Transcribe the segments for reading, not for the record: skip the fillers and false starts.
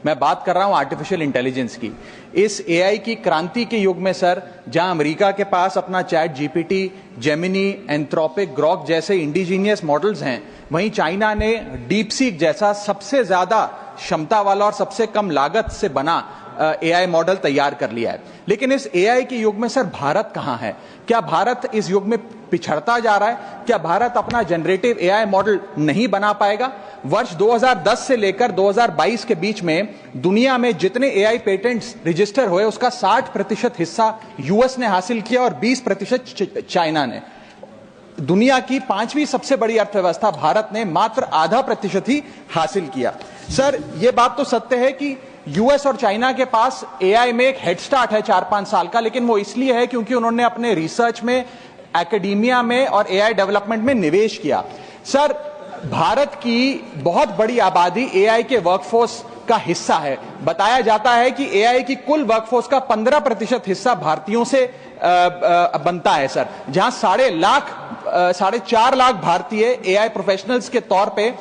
मैं बात कर रहा हूं आर्टिफिशियल इंटेलिजेंस की। इस एआई की क्रांति के युग में सर, जहां अमेरिका के पास अपना chat GPT, Gemini, Anthropic, Grok जैसे इंडिजीनियस मॉडल्स हैं, वहीं चाइना ने डीप सीक जैसा सबसे ज्यादा क्षमता वाला और सबसे कम लागत से बना एआई मॉडल तैयार कर लिया है। लेकिन इस एआई के युग में सर भारत कहां है? क्या भारत इस युग में पिछड़ता जा रहा है? क्या भारत अपना जनरेटिव एआई मॉडल नहीं बना पाएगा? वर्ष 2010 से लेकर 2022 के बीच में दुनिया में जितने एआई पेटेंट्स रजिस्टर हुए उसका 60% हिस्सा यूएस ने हासिल किया और 20% चाइना ने। दुनिया की 5वीं सबसे बड़ी अर्थव्यवस्था भारत ने मात्र आधा प्रतिशत ही हासिल किया। सर, यह बात तो सत्य है कि यूएस और चाइना के पास एआई में एक हेड स्टार्ट है 4-5 साल का, लेकिन वो इसलिए है क्योंकि उन्होंने अपने रिसर्च में, एकेडमिया में और एआई डेवलपमेंट में निवेश किया। सर, भारत की बहुत बड़ी आबादी एआई के वर्कफोर्स का हिस्सा है। बताया जाता है कि एआई की कुल वर्कफोर्स का 15% हिस्सा भारतीयों से बनता है सर, जहां 4.5 लाख भारतीय एआई प्रोफेशनल्स के तौर पे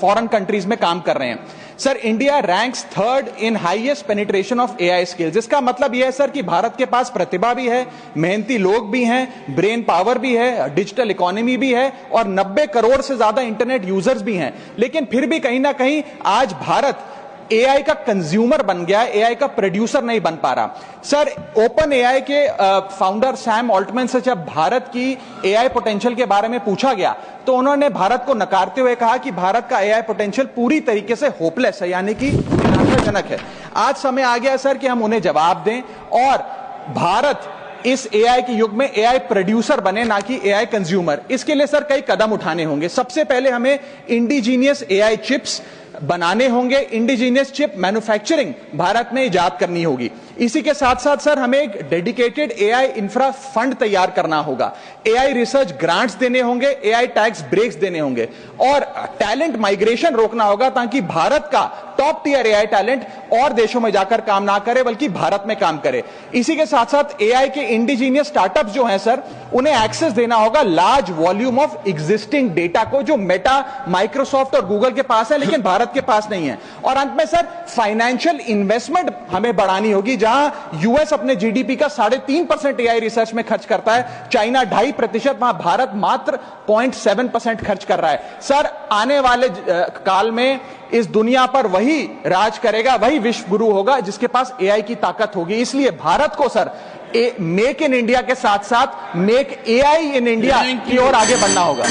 फॉरेन कंट्रीज में काम कर रहे हैं। Sir, India ranks 3rd in highest penetration of AI skills. इसका मतलब यह है सर कि भारत के पास प्रतिभा भी है, मेहनती लोग भी हैं, ब्रेन पावर भी है, डिजिटल इकोनॉमी भी है और 90 करोड़ से ज्यादा इंटरनेट यूजर्स भी हैं। लेकिन फिर भी कहीं ना कहीं आज भारत एआई का कंज्यूमर बन गया है, एआई का प्रोड्यूसर नहीं बन पा रहा। सर, ओपन एआई के फाउंडर सैम ऑल्टमैन से जब भारत की एआई पोटेंशियल के बारे में पूछा गया तो उन्होंने भारत को नकारते हुए कहा कि भारत का एआई पोटेंशियल पूरी तरीके से होपलेस है, यानी कि निराशाजनक है। आज समय आ गया सर कि हम उन्हें जवाब दें और भारत इस एआई के युग में एआई प्रोड्यूसर बने, ना कि एआई कंज्यूमर। इसके लिए सर कई कदम उठाने होंगे। सबसे पहले हमें इंडिजीनियस एआई चिप्स बनाने होंगे, इंडिजीनियस चिप मैन्युफैक्चरिंग भारत में इजाद करनी होगी। इसी के साथ साथ सर हमें एक डेडिकेटेड एआई इंफ्रा फंड तैयार करना होगा, एआई रिसर्च ग्रांट्स देने होंगे, एआई टैक्स ब्रेक्स देने होंगे और टैलेंट माइग्रेशन रोकना होगा ताकि भारत का टॉप टियर एआई टैलेंट और देशों में जाकर काम ना करे बल्कि भारत में काम करे। इसी के साथ साथ एआई के इंडिजीनियस स्टार्टअप्स जो हैं सर, उन्हें एक्सेस देना होगा large volume of existing data को, जो मेटा, माइक्रोसॉफ्ट और गूगल के पास है लेकिन भारत के पास नहीं है। और अंत में सर फाइनेंशियल इन्वेस्टमेंट हमें बढ़ानी होगी। जहां यूएस अपने जीडीपी का 3.5% एआई रिसर्च में खर्च करता है, चाइना 2.5%, वहां भारत मात्र 0.7% खर्च कर रहा है। सर, आने वाले काल में इस दुनिया पर वही राज करेगा, वही विश्व गुरु होगा जिसके पास एआई की ताकत होगी। इसलिए भारत को सर मेक इन इंडिया के साथ साथ मेक एआई इन इंडिया की ओर आगे बढ़ना होगा।